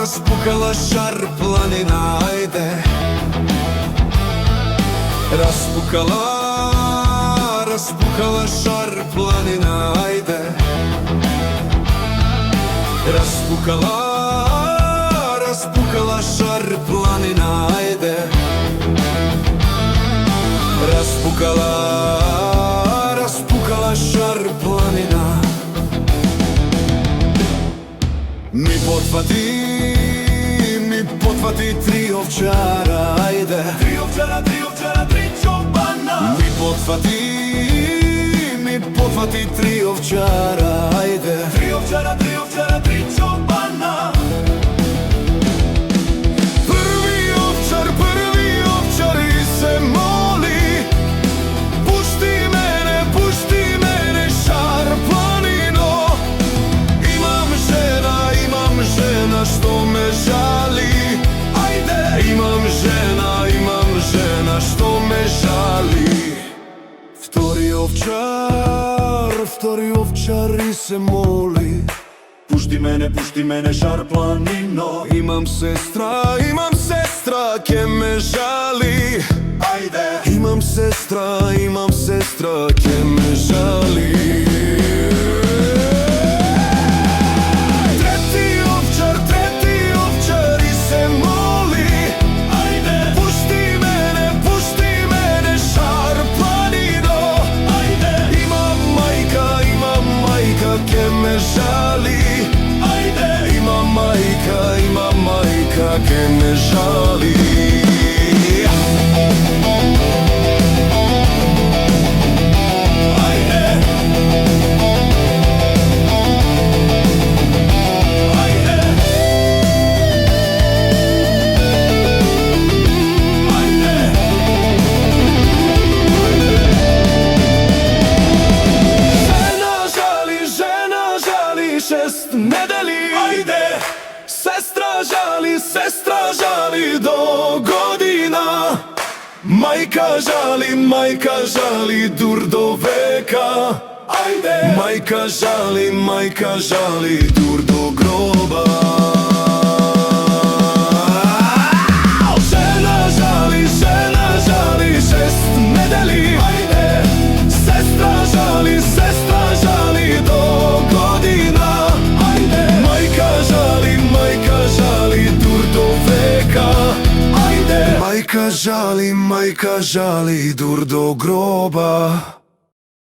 Raspukala šar planina, ajde. Raspukala šar planina, ajde. Raspukala šar planina, ajde. Raspukala šar planina. Mi pothvati tri ovčara, ajde. Tri ovčara, tri čobana. Mi pothvati tri ovčara, ajde. Tri ovčara, tri čobana. Prvi ovčar i se moli: pušti mene, šar planino. Imam žena što me žali, ajde. Imam žena što me žali. Vtori ovčar i se moli: Pušti mene, šar planino. imam sestra ke me žali, Ajde. imam sestra ke me žali. Treti ovčar i se moli: Ajde. pušti mene, šar planino. Ajde. Imam majka ke me žali, Ajde. imam majka ke me žali. Šest nedeli, Ajde. Sestra žali do godina. Majka žali dur do veka. Ajde. Majka žali dur do groba. Žena žali šest nedeli, Ajde. Sestra žali do godina. Ajde. Majka žali dur do veka. Ajde. Majka žali dur do groba.